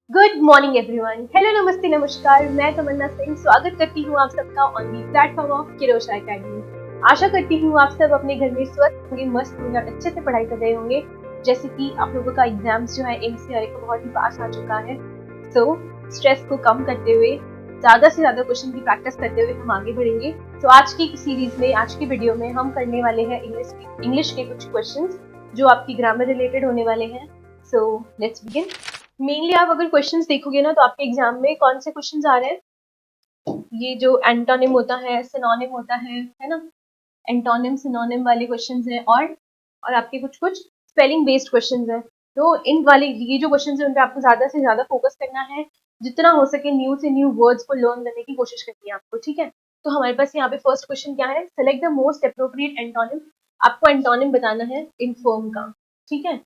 Good morning everyone. Hello, नमस्ते, नमस्कार। मैं तमन्ना सिंह स्वागत करती हूँ आप सबका on the platform of Kirosha academy. आशा करती हूँ आप सब अपने घर में स्वस्थ होंगे, मस्त होंगे और अच्छे से पढ़ाई कर रहे होंगे। जैसे कि आप लोगों का एग्जाम्स जो है एनसीआरटी का बहुत ही पास आ चुका है। सो स्ट्रेस को कम करते हुए ज्यादा से ज्यादा क्वेश्चन की प्रैक्टिस करते हुए हम आगे बढ़ेंगे। तो आज की सीरीज में, आज की वीडियो में हम करने वाले हैं इंग्लिश के कुछ क्वेश्चंस जो आपकी ग्रामर रिलेटेड होने वाले हैं। So let's begin. मेनली आप अगर क्वेश्चंस देखोगे ना तो आपके एग्जाम में कौन से क्वेश्चंस आ रहे हैं, ये जो एंटोनिम होता है, सिनोनिम होता है ना, एंटोनिम सिनोनिम वाले क्वेश्चंस हैं और आपके कुछ कुछ स्पेलिंग बेस्ड क्वेश्चंस हैं। तो इन वाले ये जो क्वेश्चंस हैं उन पे आपको ज्यादा से ज्यादा फोकस करना है, जितना हो सके न्यू से न्यू वर्ड्स को लर्न करने की कोशिश करनी है आपको, ठीक है। तो हमारे पास यहाँ पे फर्स्ट क्वेश्चन क्या है, select the most appropriate antonym. आपको एंटोनिम बताना है इनफर्म का, ठीक है।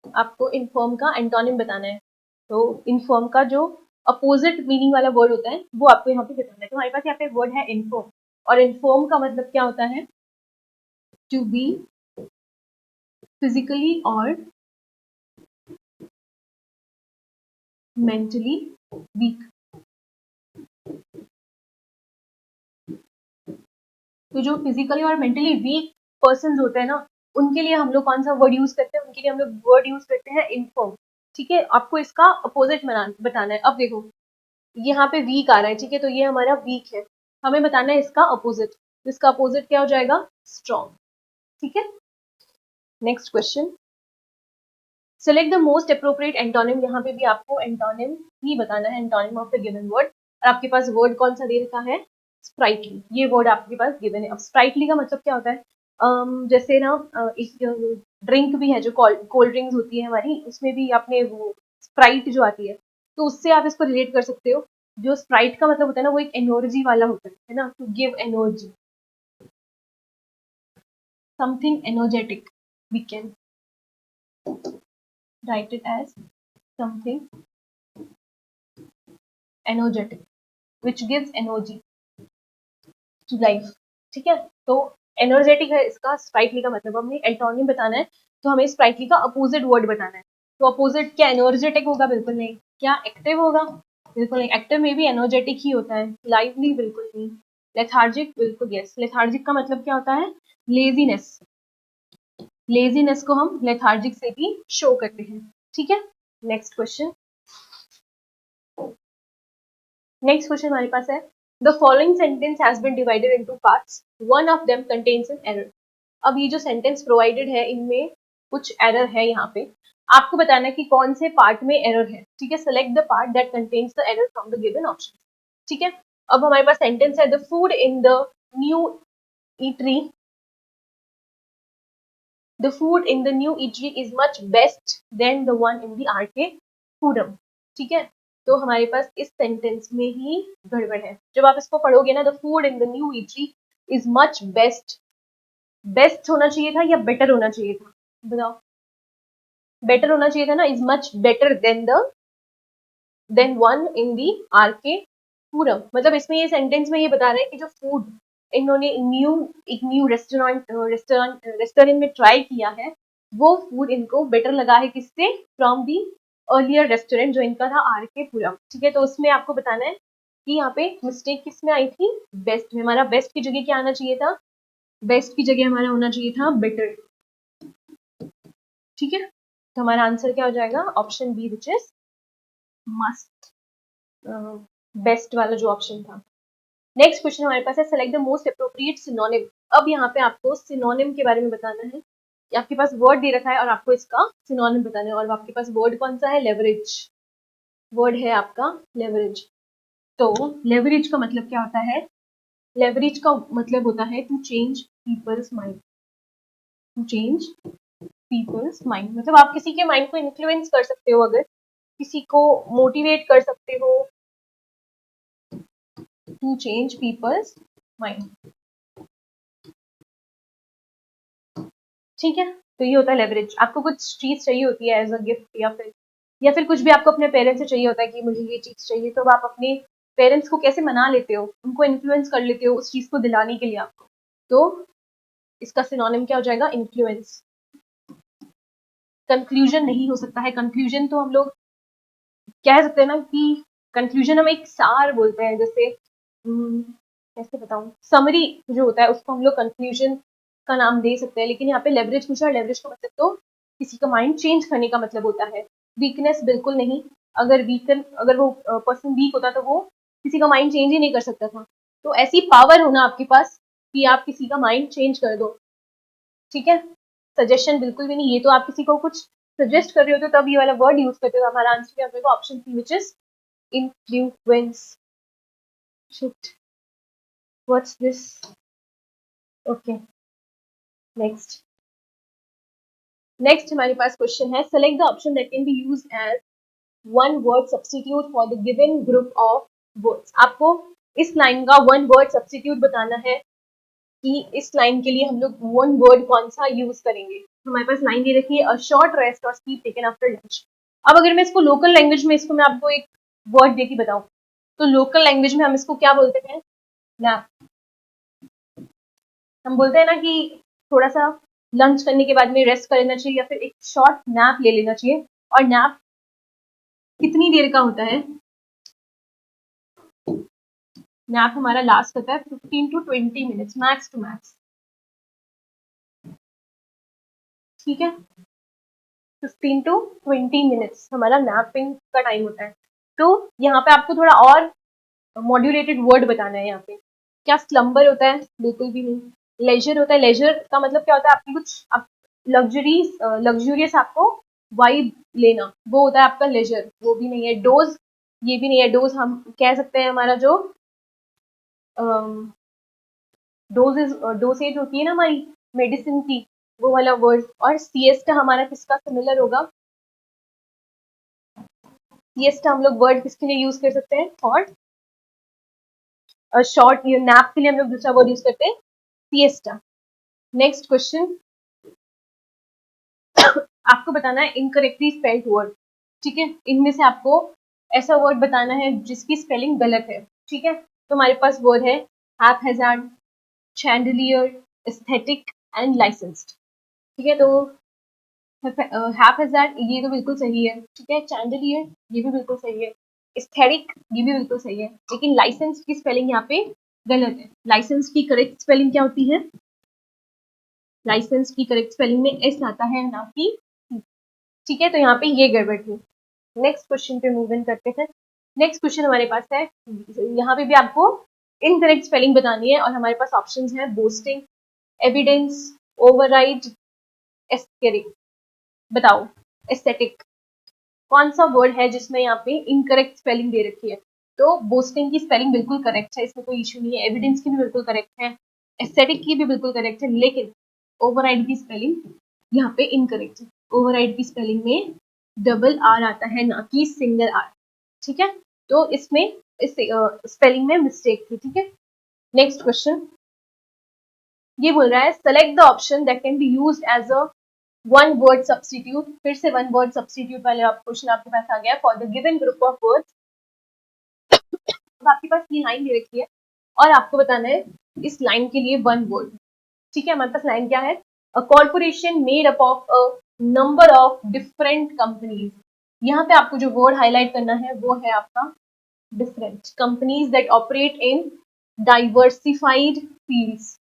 आपको इनफॉर्म का एंटोनिम बताना है। तो इनफॉर्म का जो अपोजिट मीनिंग वाला वर्ड होता है वो आपको यहाँ पे बताना है। तो हमारे पास यहाँ पे वर्ड है इनफॉर्म, और इनफॉर्म का मतलब क्या होता है, टू बी फिजिकली और मेंटली वीक। तो जो फिजिकली और मेंटली वीक पर्सन होते हैं ना, उनके लिए हम लोग कौन सा वर्ड यूज करते हैं, उनके लिए हम लोग वर्ड यूज करते हैं इनफॉर्म, ठीक है। आपको इसका अपोजिट बताना है। अब देखो यहाँ पे वीक आ रहा है, ठीक है, तो ये हमारा वीक है, हमें बताना है इसका अपोजिट। तो इसका अपोजिट क्या हो जाएगा, स्ट्रॉन्ग, ठीक है। Next question, select the most appropriate antonym. यहाँ पे भी आपको एंटोनिम ही बताना है, antonym of the given word. और आपके पास वर्ड कौन सा दे रखा है, स्प्राइटली। ये वर्ड आपके पास गिवन है। अब स्प्राइटली का मतलब क्या होता है, जैसे ना एक ड्रिंक भी है जो कोल्ड ड्रिंक्स होती है हमारी, उसमें भी आपने वो स्प्राइट जो आती है, तो उससे आप इसको रिलेट कर सकते हो। जो स्प्राइट का मतलब होता है ना, वो एक एनर्जी वाला होता है ना, to give energy, something energetic, we can write it as something energetic which gives energy to life, ठीक है। तो एनर्जेटिक है इसका स्प्राइटली का मतलब। हमें एंटोनिम बताना है तो हमें स्प्राइटली का अपोजिट वर्ड बताना है। तो अपोजिट क्या एनर्जेटिक होगा, बिल्कुल नहीं। क्या एक्टिव होगा, बिल्कुल नहीं। एक्टिव में भी एनर्जेटिक ही होता है। लाइवली, बिल्कुल नहीं। लेथार्जिक, बिल्कुल यस। लेथार्जिक का मतलब क्या होता है, लेजीनेस। लेजीनेस को हम लेथार्जिक से भी शो करते हैं, ठीक है। नेक्स्ट क्वेश्चन, नेक्स्ट क्वेश्चन हमारे पास है, the following sentence has been divided into parts, one of them contains an error. अब ये जो सेंटेंस प्रोवाइडेड है इनमें कुछ एरर है यहाँ पे, आपको बताना है कि कौन से पार्ट में एरर है, ठीक है। Select the part that contains the error from the given option, ठीक है। अब हमारे पास सेंटेंस है, the food in the new eatery, the food in the new eatery is much best than the one in the RK Puram, ठीक है। तो हमारे पास इस सेंटेंस में ही गड़बड़ है। जब आप इसको पढ़ोगे ना, the food in the new eatery is much best, best होना चाहिए था या बेटर होना चाहिए था, बताओ। बेटर होना चाहिए था ना, is much better than one in the RK Puram. मतलब इसमें ये सेंटेंस में ये बता रहे हैं कि जो फूड इन्होंने एक न्यू रेस्टोरेंट में ट्राई किया है, वो फूड इनको बेटर लगा है, किससे, फ्रॉम दी अर्लियर रेस्टोरेंट जो इनका था आरके पूरम, ठीक है। तो उसमें आपको बताना है कि यहाँ पे मिस्टेक किस में आई थी, बेस्ट में। हमारा बेस्ट की जगह क्या आना चाहिए था, बेस्ट की जगह हमारा होना चाहिए था बेटर, ठीक है। तो हमारा आंसर क्या हो जाएगा, option B, which is must, best वाला जो ऑप्शन था। नेक्स्ट क्वेश्चन हमारे पास है, select the most appropriate synonym. अब यहाँ पे आपको सिनोनिम के बारे में बताना है कि आपके पास वर्ड दे रखा है और आपको इसका सिनोनिम बताना है। और आपके पास वर्ड कौन सा है, लेवरेज। वर्ड है आपका लेवरेज। तो लेवरेज का मतलब क्या होता है, लेवरेज का मतलब होता है to change people's mind, to change people's mind. मतलब आप किसी के माइंड को इन्फ्लुएंस कर सकते हो, अगर किसी को मोटिवेट कर सकते हो, टू चेंज पीपल्स माइंड, ठीक है। तो ये होता है लेवरेज। आपको कुछ चीज चाहिए होती है एज अ गिफ्ट, या फिर कुछ भी आपको अपने पेरेंट्स से चाहिए होता है कि मुझे ये चीज चाहिए, तो आप अपने पेरेंट्स को कैसे मना लेते हो, उनको इन्फ्लुएंस कर लेते हो उस चीज को दिलाने के लिए आपको। तो इसका सिनोनिम क्या हो जाएगा, इन्फ्लुएंस। कंक्लूजन नहीं हो सकता है। कंक्लूजन तो हम लोग कह सकते हैं ना कि कंक्लूजन हम एक सार बोलते हैं, जैसे कैसे बताऊं, समरी जो होता है उसको हम लोग कंक्लूजन का नाम दे सकते हैं। लेकिन यहाँ पे लेवरेज पूछा, लेवरेज का मतलब तो किसी का माइंड चेंज करने का मतलब होता है। वीकनेस बिल्कुल नहीं, अगर वो पर्सन वीक होता तो वो किसी का माइंड चेंज ही नहीं कर सकता था। तो ऐसी पावर होना आपके पास कि आप किसी का माइंड चेंज कर दो, ठीक है। सजेशन बिल्कुल भी नहीं, ये तो आप किसी को कुछ सजेस्ट कर रहे हो तो तब ये वाला वर्ड यूज करते हो। हमारा आंसर क्या होगा, option C which is influence. Shit, what's this? Okay, next हमारे पास क्वेश्चन है, select the option that can be used as one word substitute for the given group of words. आपको इस लाइन का वन वर्ड सब्स्टिट्यूट बताना है कि इस लाइन के लिए हम लोग वन वर्ड कौन सा यूज करेंगे। हमारे पास लाइन दे रखी है, अ शॉर्ट रेस्ट और स्लीप टेकन आफ्टर लंच। अब अगर मैं इसको लोकल लैंग्वेज में, इसको मैं आपको एक वर्ड देके बताऊं, तो लोकल लैंग्वेज में हम इसको क्या बोलते हैं, नैप। हम बोलते हैं ना कि थोड़ा सा लंच करने के बाद में रेस्ट कर लेना चाहिए या फिर एक शॉर्ट नैप ले लेना चाहिए। और नैप कितनी देर का होता है? नैप हमारा लास्ट होता है 15 to 20 minutes, max to max, ठीक है। 15 to 20 मिनट्स हमारा नैपिंग का टाइम होता है। तो यहाँ पे आपको थोड़ा और मॉड्यूलेटेड वर्ड बताना है। यहाँ पे क्या स्लम्बर होता है? बिल्कुल भी नहीं। लेजर होता है, लेजर का मतलब क्या होता है, आपकी कुछ आप लग्जूरियस आपको वाइब लेना, वो होता है आपका लेजर, वो भी नहीं है। डोज, ये भी नहीं है। डोज हम कह सकते हैं हमारा जो डोजेज डोसेज होती है ना हमारी मेडिसिन की, वो वाला वर्ड। और सिएस्टा हमारा किसका सिमिलर होगा? सिएस्टा हम लोग वर्ड किसके लिए यूज कर सकते हैं? और शॉर्ट नैप के लिए हम लोग दूसरा वर्ड यूज करते हैं, सिएस्टा। नेक्स्ट क्वेश्चन, आपको बताना है इनकरेक्टली स्पेल्ड वर्ड, ठीक है। इनमें से आपको ऐसा वर्ड बताना है जिसकी स्पेलिंग गलत है, ठीक है। तो हमारे पास वर्ड है हैपहैज़ार्ड, चैंडलियर, एस्थेटिक एंड लाइसेंस्ड, ठीक है। तो हैपहैज़ार्ड ये तो बिल्कुल सही है, ठीक है। चैंडलियर ये भी बिल्कुल सही है, एस्थेटिक ये भी बिल्कुल सही है, लेकिन लाइसेंस की स्पेलिंग यहाँ पे गलत है। लाइसेंस की करेक्ट स्पेलिंग क्या होती है? लाइसेंस की करेक्ट स्पेलिंग में एस आता है, ना कि, ठीक है। तो यहाँ पे ये गड़बड़ थी। नेक्स्ट क्वेश्चन पे मूव इन करते हैं। नेक्स्ट क्वेश्चन हमारे पास है, यहाँ पे भी आपको इनकरेक्ट स्पेलिंग बतानी है और हमारे पास ऑप्शंस हैं बोस्टिंग, एविडेंस, ओवरराइड, एस्थेटिक। बताओ, एस्थेटिक कौन सा वर्ड है जिसमें यहाँ पे इनकरेक्ट स्पेलिंग दे रखी है? तो बोस्टिंग की स्पेलिंग बिल्कुल करेक्ट है, इसमें कोई इशू नहीं है। एविडेंस की भी बिल्कुल करेक्ट है, एस्थेटिक की भी बिल्कुल करेक्ट है, लेकिन ओवरराइड की स्पेलिंग यहाँ पे इनकरेक्ट है। ओवरराइड की स्पेलिंग में डबल आर आता है, ना कि सिंगल आर, ठीक है। तो इसमें इस स्पेलिंग में मिस्टेक थी, ठीक है। नेक्स्ट क्वेश्चन ये बोल रहा है, select the option that can be used as a one word substitute. फिर से वन वर्ड सब्स्टिट्यूट वाले क्वेश्चन आपके पास आ गया for the given group of words. अब आपके पास ये लाइन दे रखी है और आपको बताना है इस लाइन के लिए वन वर्ड, ठीक है। हमारे पास लाइन क्या है, a corporation made up of a number of different companies. यहाँ पे आपको जो वर्ड हाईलाइट करना है वो है आपका different. Companies that operate in diversified fields,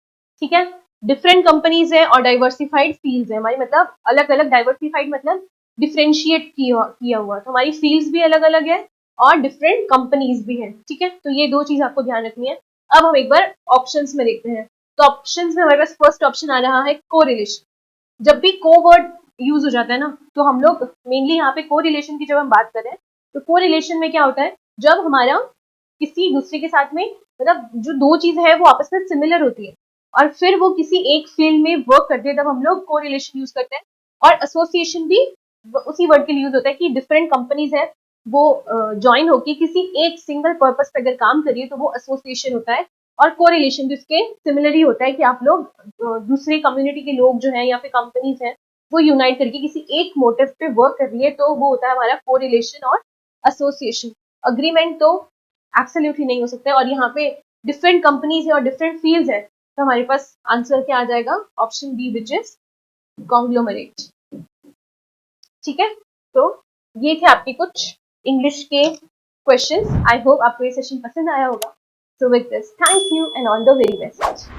ठीक है। डिफरेंट कंपनीज है और डाइवर्सिफाइड फील्ड्स है, हमारी मतलब अलग अलग। डाइवर्सिफाइड मतलब डिफरेंशिएट किया हुआ, तो हमारी फील्ड्स भी अलग अलग है और डिफरेंट कंपनीज भी है, ठीक है। तो ये दो चीज आपको ध्यान रखनी है। अब हम एक बार ऑप्शंस में देखते हैं। तो ऑप्शंस में हमारे पास फर्स्ट ऑप्शन आ रहा है कोरिलेशन। जब भी को वर्ड यूज हो जाता है ना, तो हम लोग मेनली यहाँ पे कोरिलेशन की जब हम बात करें, तो कोरिलेशन में क्या होता है, जब हमारा किसी दूसरे के साथ में, मतलब जो दो चीज है वो आपस में सिमिलर होती है और फिर वो किसी एक फील्ड में वर्क करते हैं, तब हम लोग कोरिलेशन यूज करते हैं। और एसोसिएशन भी उसी वर्ड के लिए यूज होता है कि डिफरेंट कंपनीज है, वो ज्वाइन होके किसी एक सिंगल पर्पस पे अगर काम करिए तो वो एसोसिएशन होता है। और कोरिलेशन भी उसके सिमिलर ही होता है कि आप लोग दूसरे कम्युनिटी के लोग जो है या फिर कंपनीज हैं वो यूनाइट करके किसी एक मोटिव पे वर्क कर रही है, तो वो होता है हमारा कोरिलेशन और एसोसिएशन। अग्रीमेंट तो एब्सोल्युटली नहीं हो सकता है। और यहाँ पे डिफरेंट कंपनीज है और डिफरेंट फील्ड्स है, तो हमारे पास आंसर क्या आ जाएगा, option B which is conglomerate. ठीक है, तो ये थे आपके कुछ इंग्लिश के क्वेश्चंस। आई होप आपको ये सेशन पसंद आया होगा। So with this, thank you and all the very best.